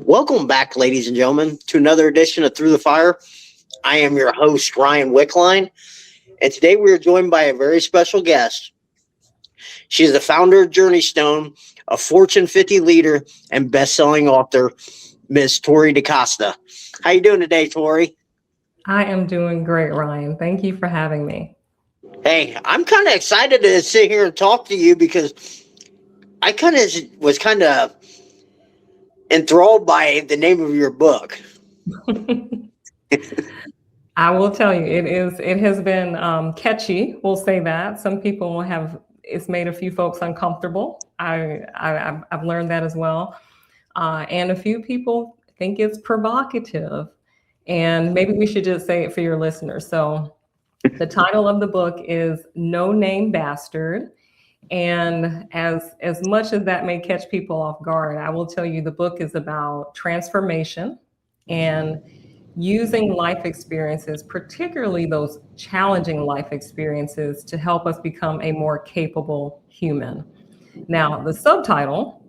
Welcome back, ladies and gentlemen, to another edition of Through the Fire. I am your host, Ryan Wickline, and today we are joined by a very special guest. She is the founder of Journey Stone, a Fortune 50 leader and best-selling author, Miss Tori DaCosta. How you doing today, Tori? I am doing great, Ryan. Thank you for having me. Hey, I'm kind of excited to sit here and talk to you because I was enthralled by the name of your book. I will tell you, it has been catchy. We'll say that. Some people it's made a few folks uncomfortable. I've learned that as well. And a few people think it's provocative. And maybe we should just say it for your listeners. So the title of the book is No Name Bastard. And as much as that may catch people off guard, I will tell you the book is about transformation and using life experiences, particularly those challenging life experiences, to help us become a more capable human. Now, the subtitle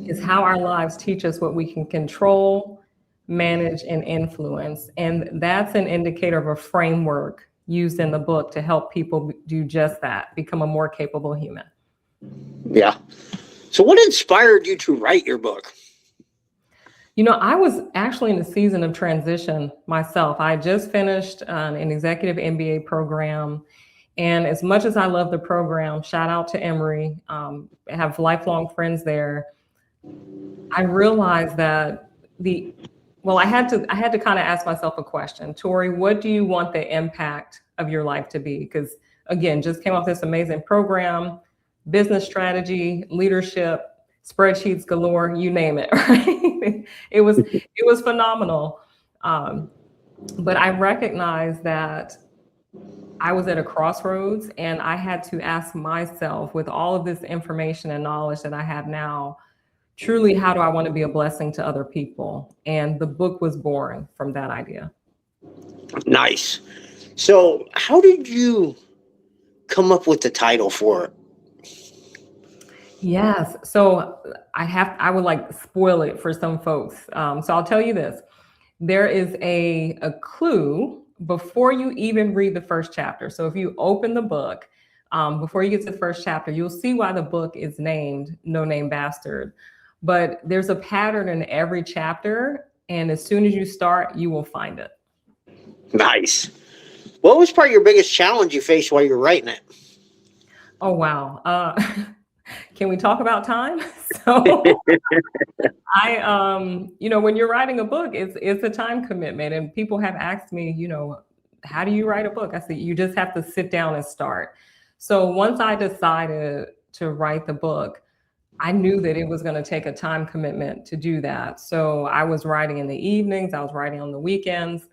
is How Our Lives Teach Us What We Can Control, Manage, and Influence. And that's an indicator of a framework used in the book to help people do just that, become a more capable human. Yeah. So what inspired you to write your book? You know, I was actually in a season of transition myself. I just finished an executive MBA program. And as much as I love the program, shout out to Emory, I have lifelong friends there. I realized that I had to kind of ask myself a question. Tori, what do you want the impact of your life to be? Because again, just came off this amazing program, business strategy, leadership, spreadsheets galore, you name it, right? It was phenomenal. But I recognized that I was at a crossroads and I had to ask myself, with all of this information and knowledge that I have now, truly, how do I want to be a blessing to other people? And the book was born from that idea. Nice. So how did you come up with the title for it? Yes. So I would like spoil it for some folks. So I'll tell you this. There is a clue before you even read the first chapter. So if you open the book, before you get to the first chapter, you'll see why the book is named No Name Bastard. But there's a pattern in every chapter. And as soon as you start, you will find it. Nice. What was probably your biggest challenge you faced while you're writing it? Oh, wow. Can we talk about time? So when you're writing a book, it's a time commitment. And people have asked me, how do you write a book? I said, you just have to sit down and start. So once I decided to write the book, I knew that it was going to take a time commitment to do that. So I was writing in the evenings, I was writing on the weekends.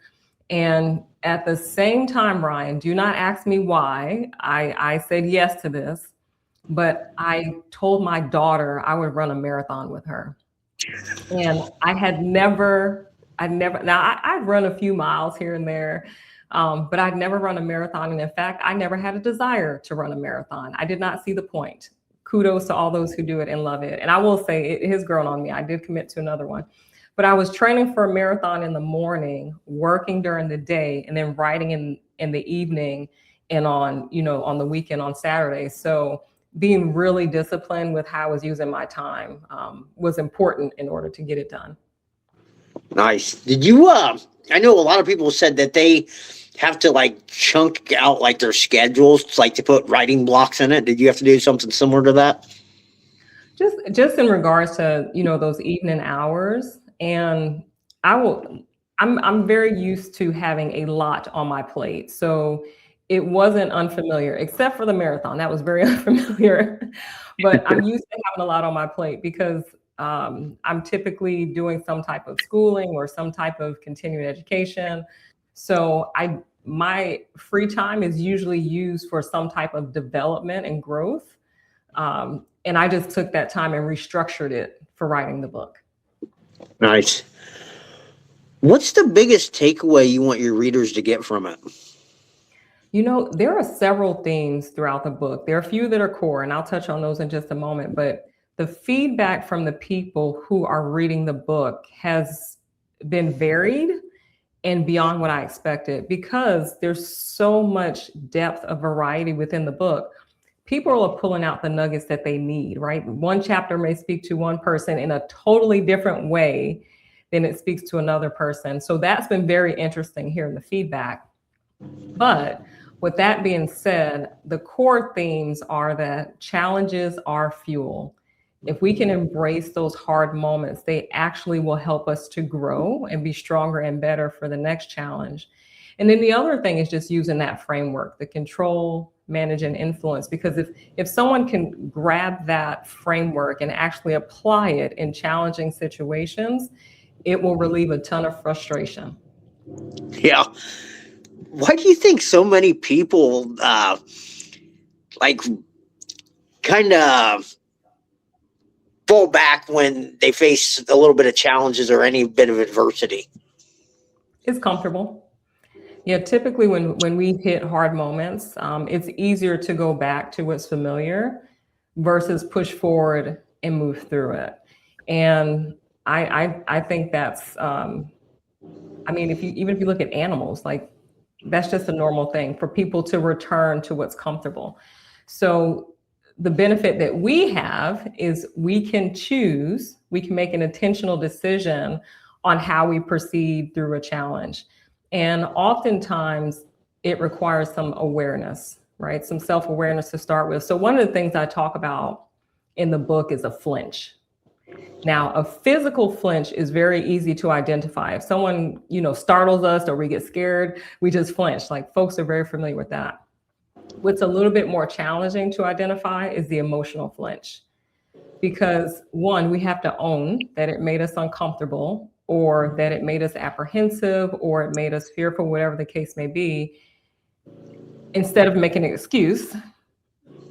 And at the same time, Ryan, do not ask me why I said yes to this, but I told my daughter I would run a marathon with her. And I'd run a few miles here and there, but I'd never run a marathon. And in fact, I never had a desire to run a marathon. I did not see the point. Kudos to all those who do it and love it. And I will say it has grown on me. I did commit to another one, but I was training for a marathon in the morning, working during the day, and then writing in the evening and on the weekend on Saturday. So being really disciplined with how I was using my time was important in order to get it done. Nice. Did you, I know a lot of people said that they have to chunk out their schedules, to put writing blocks in it. Did you have to do something similar to that? Just in regards to, those evening hours. And I'm very used to having a lot on my plate. So it wasn't unfamiliar, except for the marathon. That was very unfamiliar, but I'm used to having a lot on my plate because I'm typically doing some type of schooling or some type of continuing education. So my free time is usually used for some type of development and growth. And I just took that time and restructured it for writing the book. Nice. What's the biggest takeaway you want your readers to get from it? There are several themes throughout the book. There are a few that are core, and I'll touch on those in just a moment. But the feedback from the people who are reading the book has been varied and beyond what I expected, because there's so much depth of variety within the book. People are pulling out the nuggets that they need, right? One chapter may speak to one person in a totally different way than it speaks to another person. So that's been very interesting hearing the feedback. But with that being said, the core themes are that challenges are fuel. If we can embrace those hard moments, they actually will help us to grow and be stronger and better for the next challenge. And then the other thing is just using that framework, the control, manage, and influence. Because if someone can grab that framework and actually apply it in challenging situations, it will relieve a ton of frustration. Yeah. Why do you think so many people like kind of fall back when they face a little bit of challenges or any bit of adversity? It's comfortable. Yeah, typically when we hit hard moments, it's easier to go back to what's familiar versus push forward and move through it. And I think that's, I mean, even if you look at animals, like that's just a normal thing for people to return to what's comfortable. So the benefit that we have is we can make an intentional decision on how we proceed through a challenge. And oftentimes it requires some awareness, right? Some self-awareness to start with. So one of the things I talk about in the book is a flinch. Now, a physical flinch is very easy to identify. If someone, startles us or we get scared, we just flinch. Like, folks are very familiar with that. What's a little bit more challenging to identify is the emotional flinch. Because one, we have to own that it made us uncomfortable, or that it made us apprehensive, or it made us fearful, whatever the case may be, instead of making an excuse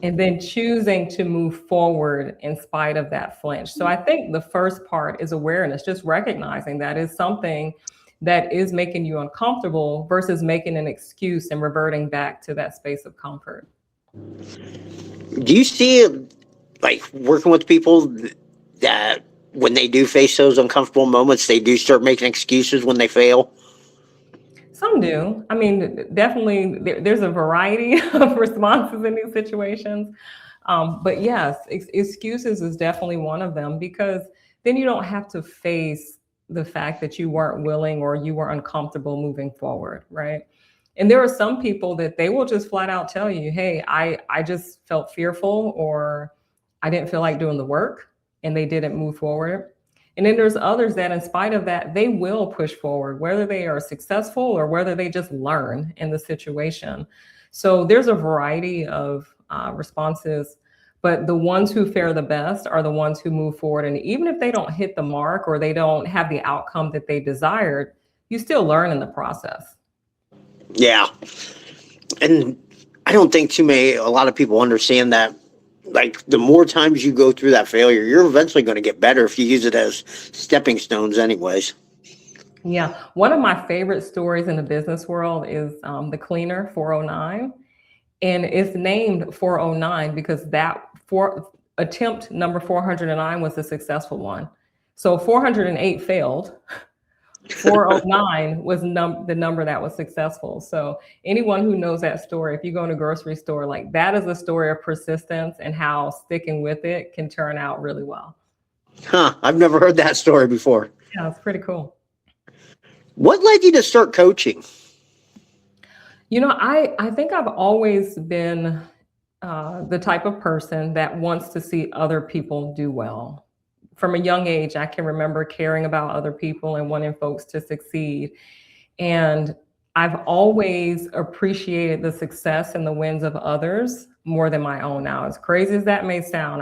and then choosing to move forward in spite of that flinch. So I think the first part is awareness, just recognizing that is something that is making you uncomfortable versus making an excuse and reverting back to that space of comfort. Do you see, like, working with people that when they do face those uncomfortable moments, they do start making excuses when they fail? Some do. I mean, definitely there's a variety of responses in these situations. But yes, excuses is definitely one of them, because then you don't have to face the fact that you weren't willing or you were uncomfortable moving forward, right? And there are some people that they will just flat out tell you, hey, I just felt fearful, or I didn't feel like doing the work, and they didn't move forward. And then there's others that in spite of that, they will push forward, whether they are successful or whether they just learn in the situation. So there's a variety of responses, but the ones who fare the best are the ones who move forward. And even if they don't hit the mark or they don't have the outcome that they desired, you still learn in the process. Yeah. And I don't think a lot of people understand that. Like, the more times you go through that failure, you're eventually going to get better if you use it as stepping stones anyways. Yeah. One of my favorite stories in the business world is the cleaner 409. And it's named 409 because attempt number 409 was the successful one. So 408 failed. 409 was the number that was successful. So anyone who knows that story, if you go in a grocery store, like, that is a story of persistence and how sticking with it can turn out really well. Huh. I've never heard that story before. Yeah, it's pretty cool. What led you to start coaching? I think I've always been the type of person that wants to see other people do well. From a young age, I can remember caring about other people and wanting folks to succeed. And I've always appreciated the success and the wins of others more than my own. Now, as crazy as that may sound,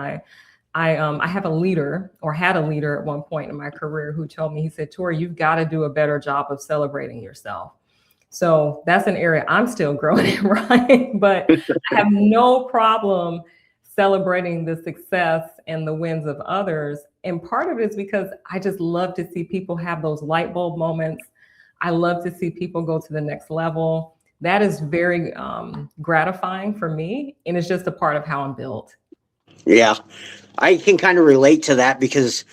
I have a leader, or had a leader at one point in my career, who told me, he said, Tori, you've got to do a better job of celebrating yourself. So that's an area I'm still growing in, right? But I have no problem celebrating the success and the wins of others. And part of it is because I just love to see people have those light bulb moments. I love to see people go to the next level. That is very gratifying for me. And it's just a part of how I'm built. Yeah. I can kind of relate to that because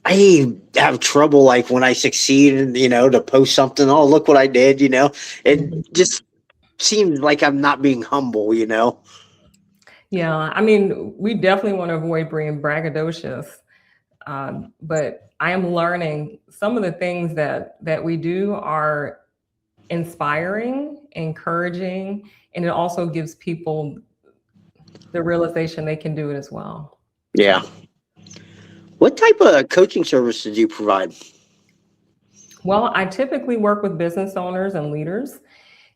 I have trouble like when I succeed and to post something, oh look what I did, it Mhm. just seems like I'm not being humble. Yeah, I mean, we definitely want to avoid being braggadocious, but I am learning some of the things that we do are inspiring, encouraging, and it also gives people the realization they can do it as well. So, Yeah. What type of coaching services do you provide? well, I typically work with business owners and leaders,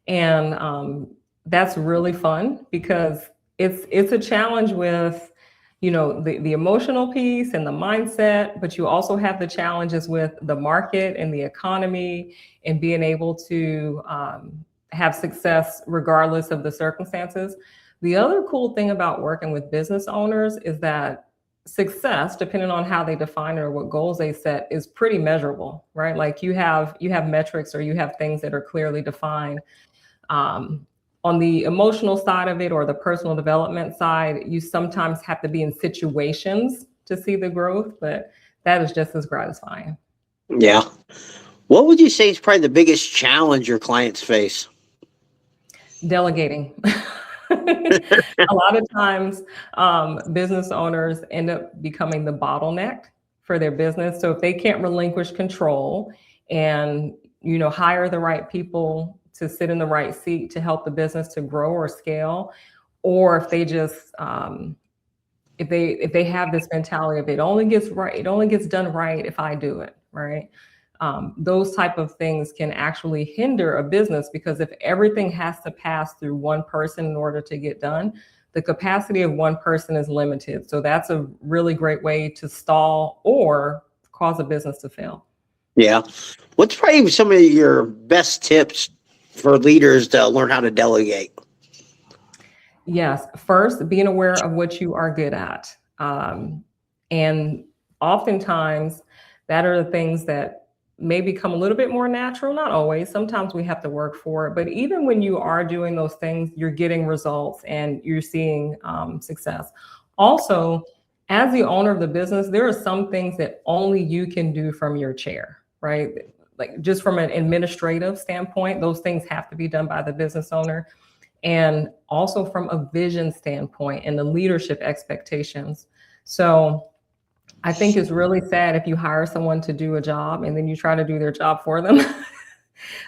and that's really fun because it's a challenge with the emotional piece and the mindset, but you also have the challenges with the market and the economy and being able to have success regardless of the circumstances. The other cool thing about working with business owners is that success, depending on how they define it or what goals they set, is pretty measurable, right? Like you have metrics or you have things that are clearly defined. um, on the emotional side of it or the personal development side, you sometimes have to be in situations to see the growth, but that is just as gratifying. Yeah. What would you say is probably the biggest challenge your clients face? Delegating. A lot of times, business owners end up becoming the bottleneck for their business. So if they can't relinquish control and hire the right people to sit in the right seat to help the business to grow or scale, or if they just if they have this mentality of it only gets done right if I do it right. Those type of things can actually hinder a business because if everything has to pass through one person in order to get done, the capacity of one person is limited. So that's a really great way to stall or cause a business to fail. Yeah. What's probably some of your best tips for leaders to learn how to delegate? Yes, first, being aware of what you are good at. And oftentimes, that are the things that may become a little bit more natural. Not always. Sometimes we have to work for it. But even when you are doing those things, you're getting results and you're seeing success. Also, as the owner of the business, there are some things that only you can do from your chair, right? Like just from an administrative standpoint, those things have to be done by the business owner, and also from a vision standpoint and the leadership expectations. So I think it's really sad if you hire someone to do a job and then you try to do their job for them.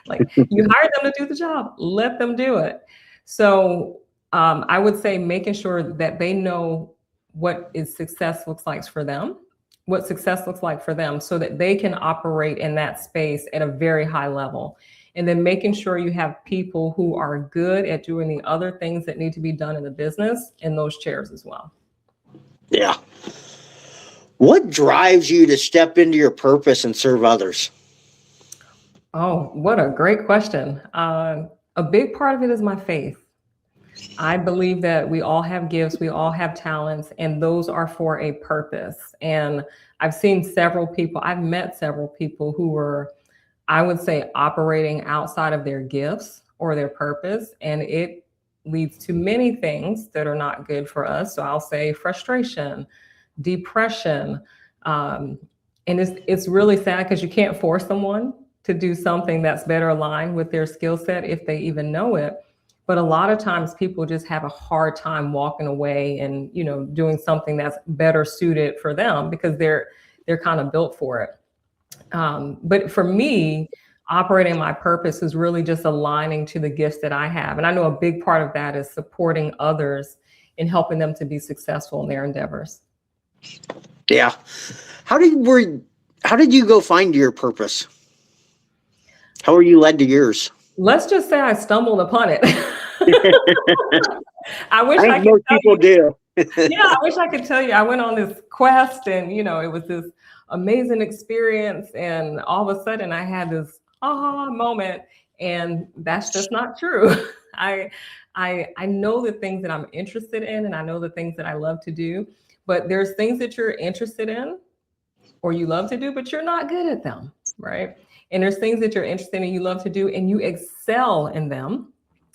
Like you hired them to do the job, let them do it. So I would say making sure that they know what is success looks like for them, what success looks like for them, so that they can operate in that space at a very high level. And then making sure you have people who are good at doing the other things that need to be done in the business in those chairs as well. Yeah. What drives you to step into your purpose and serve others? Oh, what a great question. A big part of it is my faith. I believe that we all have gifts, we all have talents, and those are for a purpose. And I've met several people who were, I would say, operating outside of their gifts or their purpose. And it leads to many things that are not good for us. So I'll say frustration, depression. Um, and it's really sad because you can't force someone to do something that's better aligned with their skill set if they even know it. But a lot of times people just have a hard time walking away and doing something that's better suited for them because they're kind of built for it. But for me, operating my purpose is really just aligning to the gifts that I have. And I know a big part of that is supporting others and helping them to be successful in their endeavors. Yeah. How did were how did you go find your purpose? How were you led to yours? Let's just say I stumbled upon it. I wish I I think could most tell people you. do. Yeah, I wish I could tell you. I went on this quest and, it was this amazing experience. And all of a sudden I had this aha moment. And that's just not true. I, I know the things that I'm interested in and I know the things that I love to do, but there's things that you're interested in or you love to do, but you're not good at them, right? And there's things that you're interested in and you love to do and you excel in them.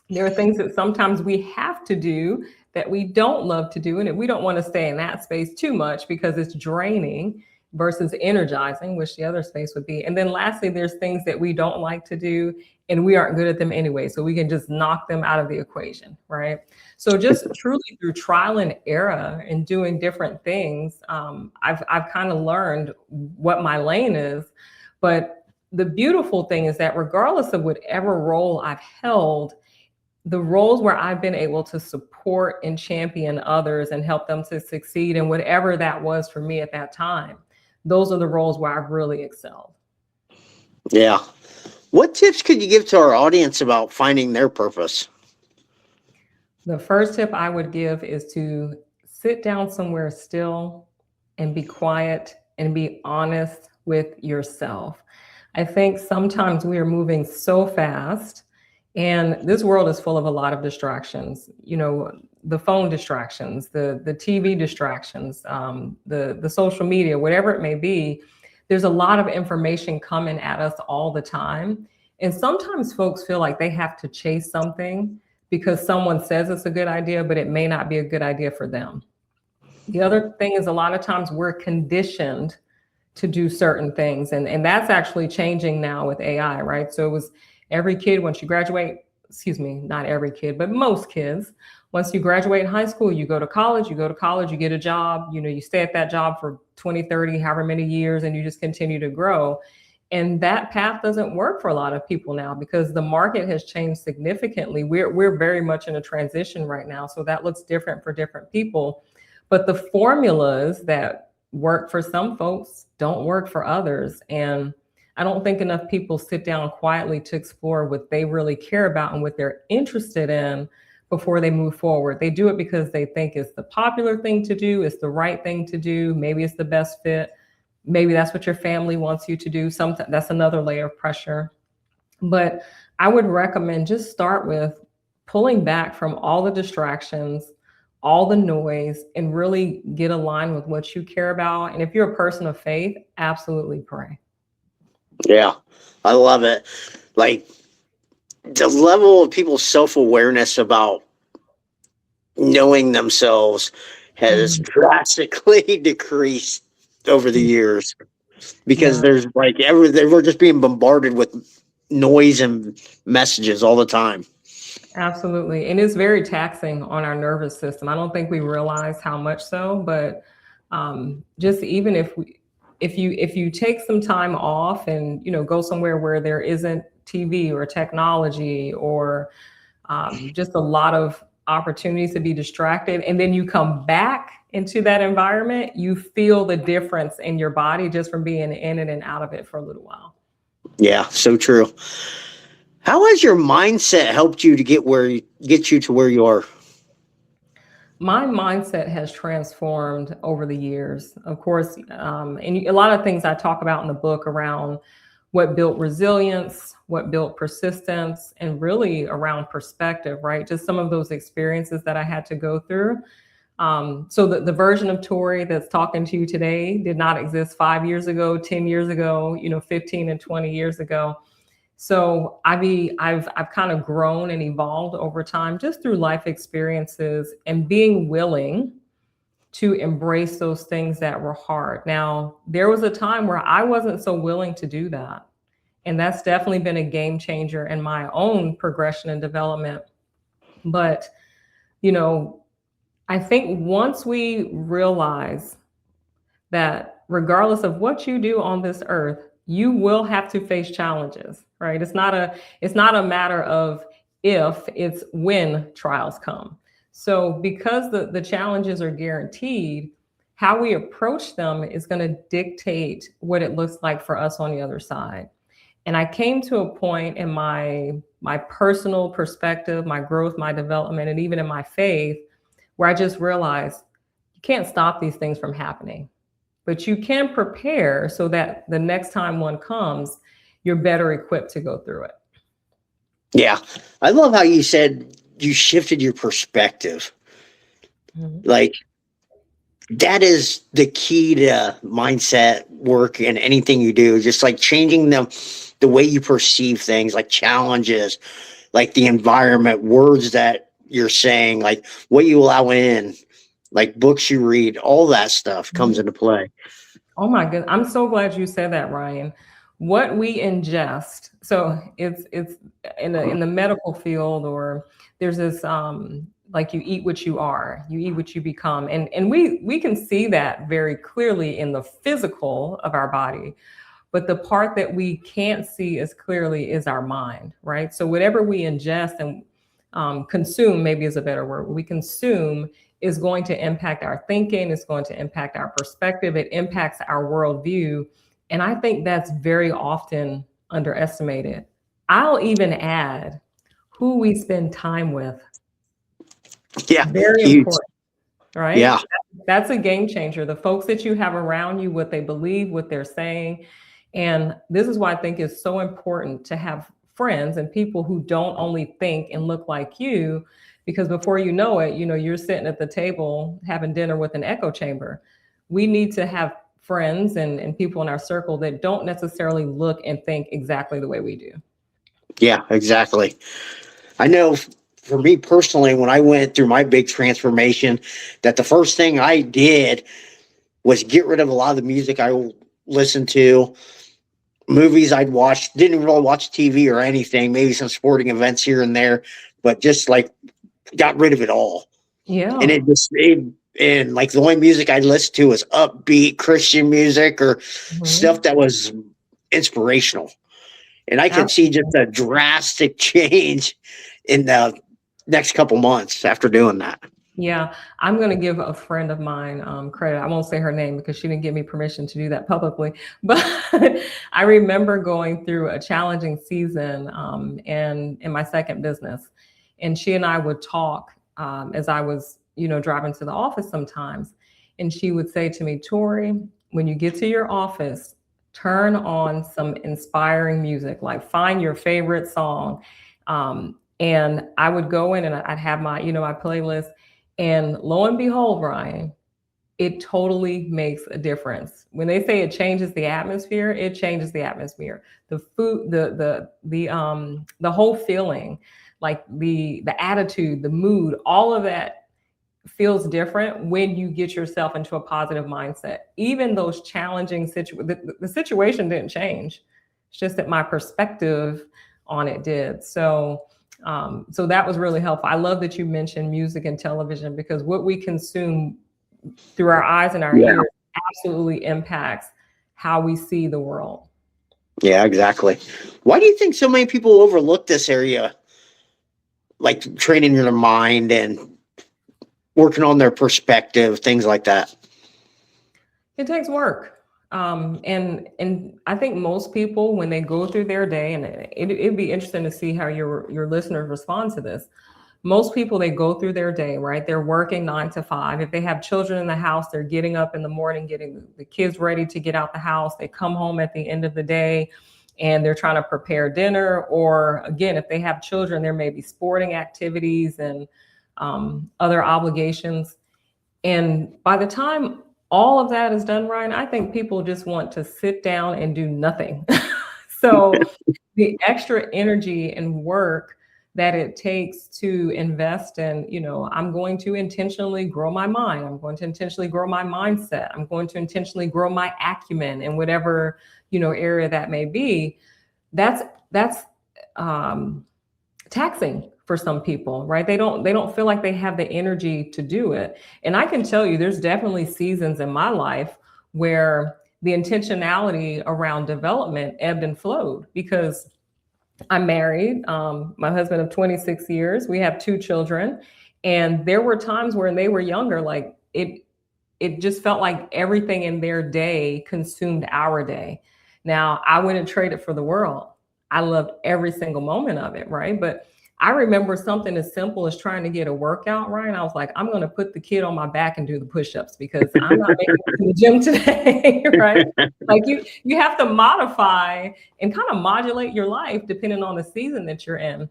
There are things that sometimes we have to do that we don't love to do, and we don't want to stay in that space too much because it's draining versus energizing, which the other space would be. And then lastly, there's things that we don't like to do and we aren't good at them anyway, so we can just knock them out of the equation, right? So just truly through trial and error and doing different things, I've kind of learned what my lane is. But the beautiful thing is that regardless of whatever role I've held, the roles where I've been able to support and champion others and help them to succeed in whatever that was for me at that time, those are the roles where I've really excelled. Yeah. What tips could you give to our audience about finding their purpose? The first tip I would give is to sit down somewhere still and be quiet and be honest with yourself. I think sometimes we are moving so fast, and this world is full of a lot of distractions. You know, the phone distractions, the TV distractions, the social media, whatever it may be. There's a lot of information coming at us all the time. And sometimes folks feel like they have to chase something because someone says it's a good idea, but it may not be a good idea for them. The other thing is a lot of times we're conditioned to do certain things. And that's actually changing now with AI, right? So it was every kid, once you graduate, excuse me, not every kid, but most kids, once you graduate high school, you go to college, you get a job, you know, you stay at that job for 20, 30, however many years, and you just continue to grow. And that path doesn't work for a lot of people now because the market has changed significantly. We're very much in a transition right now. So that looks different for different people. But the formulas that work for some folks don't work for others. And I don't think enough people sit down quietly to explore what they really care about and what they're interested in before they move forward. They do it because they think it's the popular thing to do, it's the right thing to do, maybe it's the best fit. Maybe that's what your family wants you to do. Sometimes that's another layer of pressure. But I would recommend just start with pulling back from all the distractions, all the noise, and really get aligned with what you care about. And if you're a person of faith, absolutely pray. Yeah, I love it. Like the level of people's self-awareness about knowing themselves has drastically decreased over the years because there's like we're just being bombarded with noise and messages all the time. Absolutely. And it's very taxing on our nervous system. I don't think we realize how much so, but just even if you take some time off and, you know, go somewhere where there isn't TV or technology or just a lot of opportunities to be distracted, and then you come back into that environment, you feel the difference in your body just from being in it and out of it for a little while. Yeah, so true. How has your mindset helped you to get you to where you are? My mindset has transformed over the years, of course, and a lot of things I talk about in the book around what built resilience, what built persistence, and really around perspective, right? Just some of those experiences that I had to go through. So the version of Tori that's talking to you today did not exist 5 years ago, 10 years ago, 15 and 20 years ago. So I've kind of grown and evolved over time just through life experiences and being willing to embrace those things that were hard. Now, there was a time where I wasn't so willing to do that. And that's definitely been a game changer in my own progression and development. But, I think once we realize that regardless of what you do on this earth, you will have to face challenges, right? It's not a matter of if, it's when trials come. So because the challenges are guaranteed, how we approach them is going to dictate what it looks like for us on the other side. And I came to a point in my personal perspective, my growth, my development, and even in my faith, where I just realized you can't stop these things from happening, but you can prepare so that the next time one comes, you're better equipped to go through it. Yeah. I love how you said you shifted your perspective. Mm-hmm. Like that is the key to mindset work and anything you do, just like changing the way you perceive things, like challenges, like the environment, words that you're saying, like what you allow in, like books you read, all that stuff comes into play. Oh my goodness. I'm so glad you said that, Ryan. What we ingest, so it's in the medical field, or there's this like you eat what you are, you eat what you become. And we can see that very clearly in the physical of our body. But the part that we can't see as clearly is our mind, right? So whatever we ingest and consume, maybe is a better word, we consume is going to impact our thinking, it's going to impact our perspective, it impacts our worldview. And I think that's very often underestimated. I'll even add who we spend time with. Yeah, Very huge. important, right? Yeah, That's a game changer. The folks that you have around you, what they believe, what they're saying. And this is why I think it's so important to have friends and people who don't only think and look like you, because before you know it, you're sitting at the table having dinner with an echo chamber. We need to have friends and people in our circle that don't necessarily look and think exactly the way we do. yeah, exactly. I know for me personally, when I went through my big transformation, that the first thing I did was get rid of a lot of the music I listened to, movies I'd watched, didn't really watch TV or anything, maybe some sporting events here and there, but just like got rid of it all. And Yeah. it just and like the only music I'd listen to was upbeat Christian music or Mhm. stuff that was inspirational. And I could see just Absolutely. a drastic change in the next couple months after doing that. Yeah, I'm going to give a friend of mine credit. I won't say her name because she didn't give me permission to do that publicly. But I remember going through a challenging season in my second business, and she and I would talk as I was, driving to the office sometimes, and she would say to me, "Tori, when you get to your office, turn on some inspiring music. Like find your favorite song." And I would go in and I'd have my, my playlist. And lo and behold, Ryan, it totally makes a difference. When they say it changes the atmosphere, it changes the atmosphere. The food, the whole feeling, like the attitude, the mood, all of that feels different when you get yourself into a positive mindset. Even those challenging the situation didn't change. It's just that my perspective on it did. So that was really helpful. I love that you mentioned music and television because what we consume through our eyes and our Yeah. ears absolutely impacts how we see the world. Yeah, exactly. Why do you think so many people overlook this area, like training their mind and working on their perspective, things like that? It takes work. And I think most people, when they go through their day, and it'd be interesting to see how your listeners respond to this. Most people, they go through their day, right? They're working 9 to 5. If they have children in the house, they're getting up in the morning, getting the kids ready to get out the house. They come home at the end of the day and they're trying to prepare dinner. Or again, if they have children, there may be sporting activities and other obligations. And by the time all of that is done, Ryan, I think people just want to sit down and do nothing. So the extra energy and work that it takes to invest in, I'm going to intentionally grow my mind. I'm going to intentionally grow my mindset. I'm going to intentionally grow my acumen in whatever, area that may be. That's taxing for some people, right? They don't feel like they have the energy to do it. And I can tell you there's definitely seasons in my life where the intentionality around development ebbed and flowed because I'm married, my husband of 26 years. We have 2 children. And there were times when they were younger, like it just felt like everything in their day consumed our day. Now, I wouldn't trade it for the world. I loved every single moment of it, right? But I remember something as simple as trying to get a workout, right? I was like, I'm going to put the kid on my back and do the push-ups because I'm not making it to the gym today, right? Like you have to modify and kind of modulate your life depending on the season that you're in.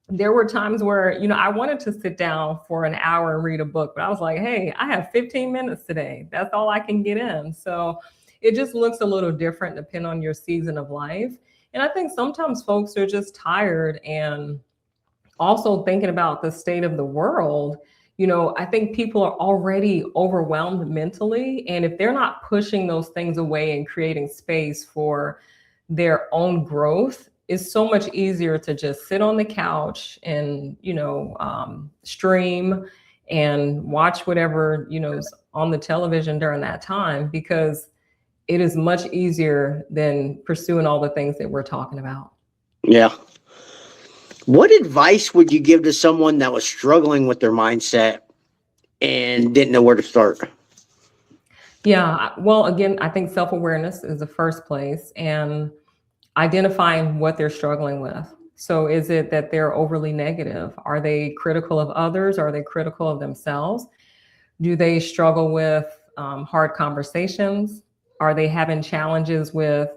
There were times where, I wanted to sit down for an hour and read a book, but I was like, hey, I have 15 minutes today. That's all I can get in. So it just looks a little different depending on your season of life. And I think sometimes folks are just tired and also thinking about the state of the world, I think people are already overwhelmed mentally. And if they're not pushing those things away and creating space for their own growth, it's so much easier to just sit on the couch and, stream and watch whatever, is on the television during that time, because it is much easier than pursuing all the things that we're talking about. Yeah. What advice would you give to someone that was struggling with their mindset and didn't know where to start? Yeah, well, again, I think self-awareness is the first place, and identifying what they're struggling with. So is it that they're overly negative? Are they critical of others? Are they critical of themselves? Do they struggle with hard conversations? Are they having challenges with,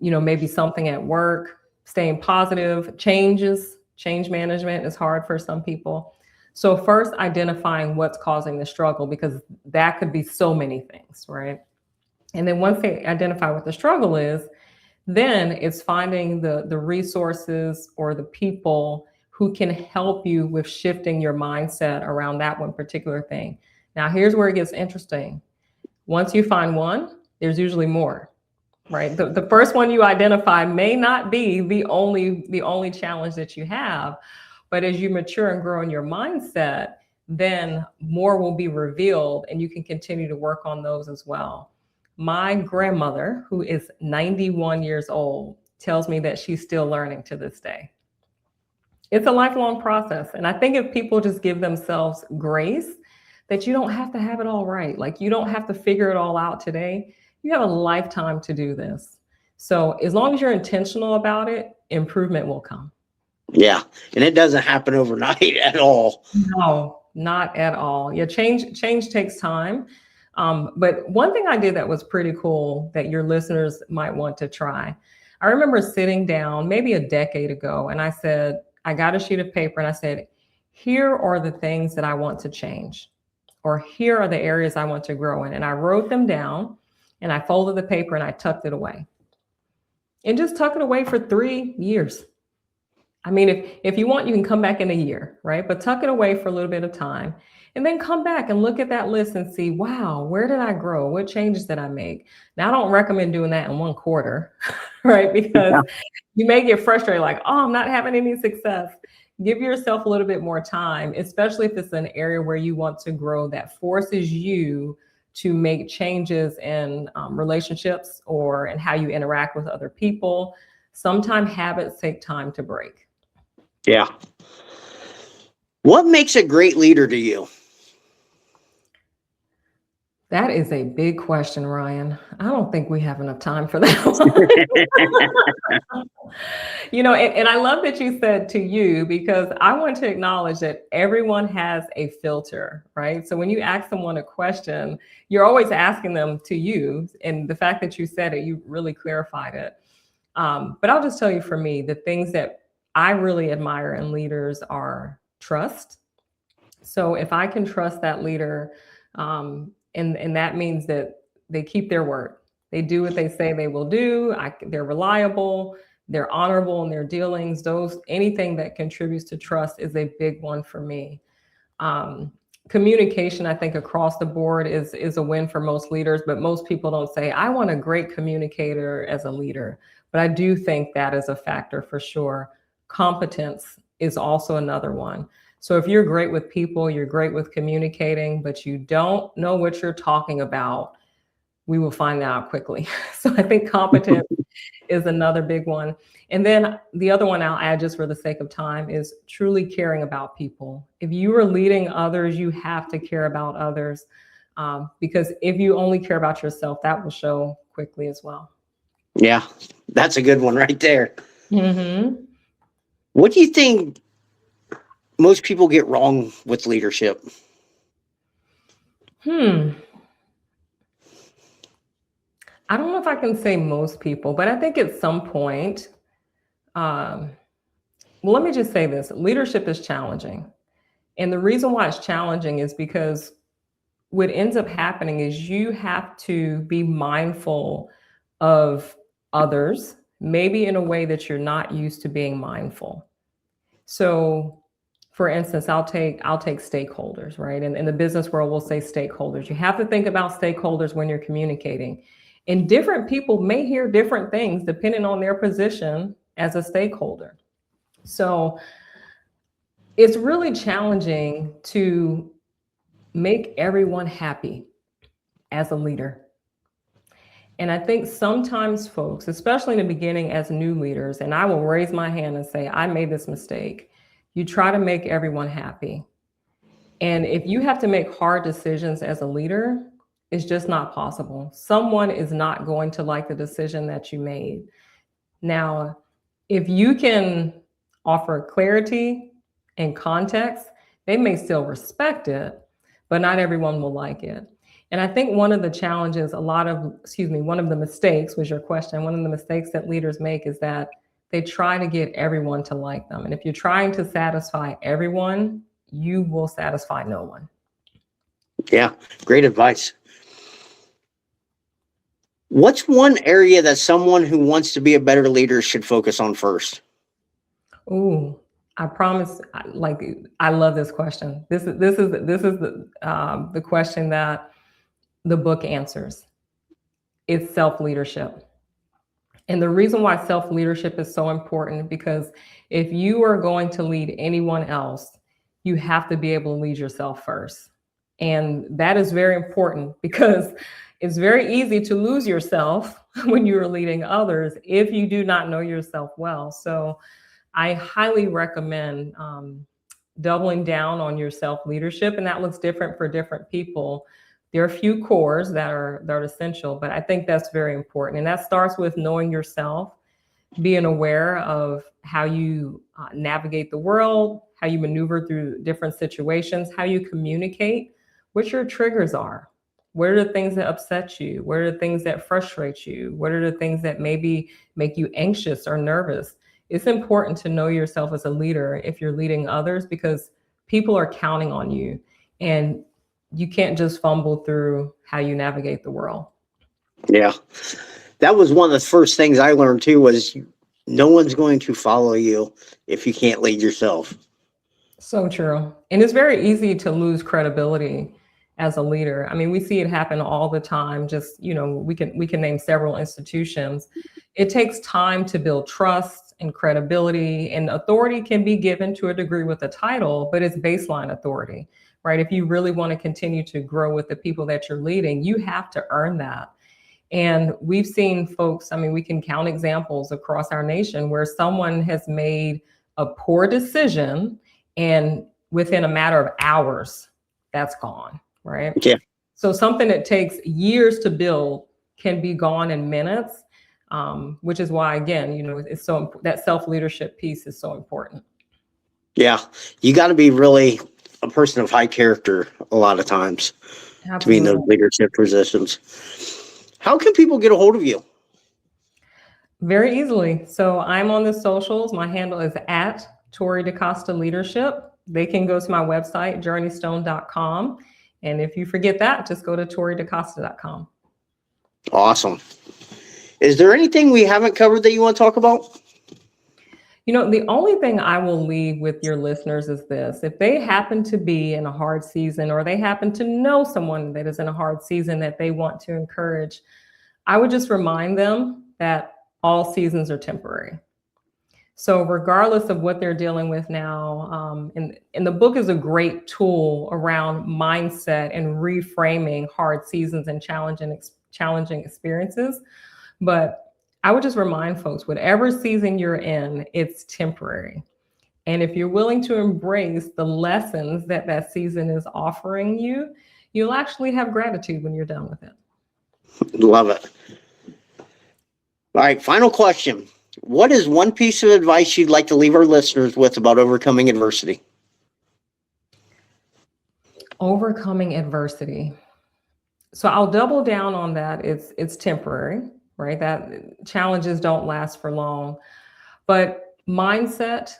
maybe something at work, staying positive? Change management is hard for some people. So first, identifying what's causing the struggle, because that could be so many things, right? And then once they identify what the struggle is, then it's finding the resources or the people who can help you with shifting your mindset around that one particular thing. Now, here's where it gets interesting. Once you find one, there's usually more, right? The first one you identify may not be the only challenge that you have, but as you mature and grow in your mindset, then more will be revealed and you can continue to work on those as well. My grandmother, who is 91 years old, tells me that she's still learning to this day. It's a lifelong process. And I think if people just give themselves grace, that you don't have to have it all right. Like, you don't have to figure it all out today. You have a lifetime to do this. So as long as you're intentional about it, improvement will come. Yeah. And it doesn't happen overnight at all. No, not at all. Yeah, change takes time. But one thing I did that was pretty cool that your listeners might want to try. I remember sitting down maybe a decade ago, and I said, I got a sheet of paper and I said, here are the things that I want to change, or here are the areas I want to grow in. And I wrote them down and I folded the paper and I tucked it away. And just tuck it away for 3 years. I mean, if you want, you can come back in a year, right? But tuck it away for a little bit of time and then come back and look at that list and see, wow, where did I grow? What changes did I make? Now, I don't recommend doing that in 1 quarter, right? Because you may get frustrated, like, oh, I'm not having any success. Give yourself a little bit more time, especially if it's an area where you want to grow that forces you to make changes in relationships or in how you interact with other people. Sometimes habits take time to break. Yeah. What makes a great leader to you? That is a big question, Ryan. I don't think we have enough time for that one. And I love that you said to you, because I want to acknowledge that everyone has a filter, right? So when you ask someone a question, you're always asking them to you. And the fact that you said it, you really clarified it. But I'll just tell you, for me, the things that I really admire in leaders are trust. So if I can trust that leader, and that means that they keep their word, they do what they say they will do. They're reliable, they're honorable in their dealings. Anything that contributes to trust is a big one for me. Communication, I think across the board is a win for most leaders, but most people don't say, I want a great communicator as a leader. But I do think that is a factor for sure. Competence is also another one. So if you're great with people, you're great with communicating, but you don't know what you're talking about, we will find out quickly. So I think competence is another big one. And then the other one I'll add, just for the sake of time, is truly caring about people. If you are leading others, you have to care about others, because if you only care about yourself, that will show quickly as well. Yeah, that's a good one right there. Mm-hmm. What do you think most people get wrong with leadership? I don't know if I can say most people, but I think at some point, well, let me just say this: leadership is challenging. And the reason why it's challenging is because what ends up happening is you have to be mindful of others, maybe in a way that you're not used to being mindful. So for instance, I'll take stakeholders, right? And in the business world, we'll say stakeholders. You have to think about stakeholders when you're communicating. And different people may hear different things depending on their position as a stakeholder. So it's really challenging to make everyone happy as a leader. And I think sometimes folks, especially in the beginning as new leaders, and I will raise my hand and say, I made this mistake. You try to make everyone happy. And if you have to make hard decisions as a leader, it's just not possible. Someone is not going to like the decision that you made. Now, if you can offer clarity and context, they may still respect it, but not everyone will like it. And I think one of the challenges, one of the mistakes was your question. One of the mistakes that leaders make is that they try to get everyone to like them. And if you're trying to satisfy everyone, you will satisfy no one. Yeah, great advice. What's one area that someone who wants to be a better leader should focus on first? Ooh, I promise. I love this question. This is the question that the book answers. It's self-leadership. And the reason why self-leadership is so important, because if you are going to lead anyone else, you have to be able to lead yourself first. And that is very important because it's very easy to lose yourself when you are leading others if you do not know yourself well. So I highly recommend doubling down on your self-leadership, and that looks different for different people. There are a few cores that are essential, but I think that's very important. And that starts with knowing yourself, being aware of how you navigate the world, how you maneuver through different situations, how you communicate, what your triggers are. What are the things that upset you? What are the things that frustrate you? What are the things that maybe make you anxious or nervous? It's important to know yourself as a leader if you're leading others, because people are counting on you. And you can't just fumble through how you navigate the world. Yeah. That was one of the first things I learned too, was no one's going to follow you if you can't lead yourself. So true. And it's very easy to lose credibility as a leader. I mean, we see it happen all the time. Just, we can name several institutions. It takes time to build trust and credibility, and authority can be given to a degree with a title, but it's baseline authority. Right? If you really want to continue to grow with the people that you're leading, you have to earn that. And we've seen folks, we can count examples across our nation where someone has made a poor decision and within a matter of hours, that's gone, right? Yeah. So something that takes years to build can be gone in minutes, which is why, again, it's that self-leadership piece is so important. Yeah. You got to be really a person of high character a lot of times. Absolutely. To be in those leadership positions. How can people get a hold of you? Very easily. So I'm on the socials. My handle is at Tori DaCosta Leadership. They can go to my website, journeystone.com. And if you forget that, just go to toridacosta.com. Awesome. Is there anything we haven't covered that you want to talk about? The only thing I will leave with your listeners is this: if they happen to be in a hard season, or they happen to know someone that is in a hard season that they want to encourage, I would just remind them that all seasons are temporary. So regardless of what they're dealing with now, and the book is a great tool around mindset and reframing hard seasons and challenging experiences. But I would just remind folks, whatever season you're in, it's temporary. And if you're willing to embrace the lessons that that season is offering you, you'll actually have gratitude when you're done with it. Love it. All right, final question. What is one piece of advice you'd like to leave our listeners with about overcoming adversity? Overcoming adversity. So I'll double down on that. It's temporary. Right? That challenges don't last for long, but mindset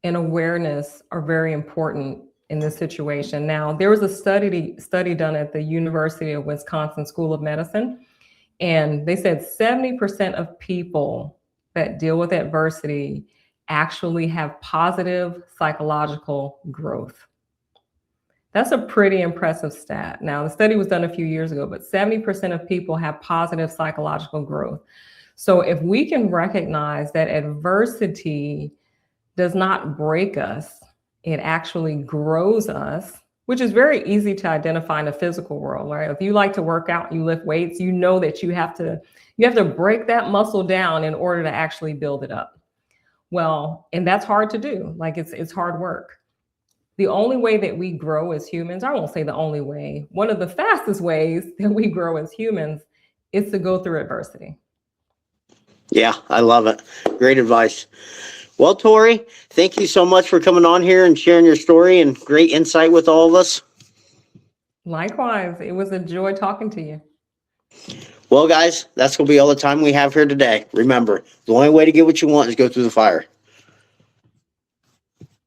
and awareness are very important in this situation. Now, there was a study done at the University of Wisconsin School of Medicine, and they said 70% of people that deal with adversity actually have positive psychological growth. That's a pretty impressive stat. Now, the study was done a few years ago, but 70% of people have positive psychological growth. So if we can recognize that adversity does not break us, it actually grows us, which is very easy to identify in the physical world, right? If you like to work out, you lift weights, you know that you have to break that muscle down in order to actually build it up. Well, and that's hard to do. Like it's hard work. The only way that we grow as humans, I won't say the only way, one of the fastest ways that we grow as humans is to go through adversity. Yeah, I love it. Great advice. Well, Tori, thank you so much for coming on here and sharing your story and great insight with all of us. Likewise, it was a joy talking to you. Well, guys, that's going to be all the time we have here today. Remember, the only way to get what you want is go through the fire.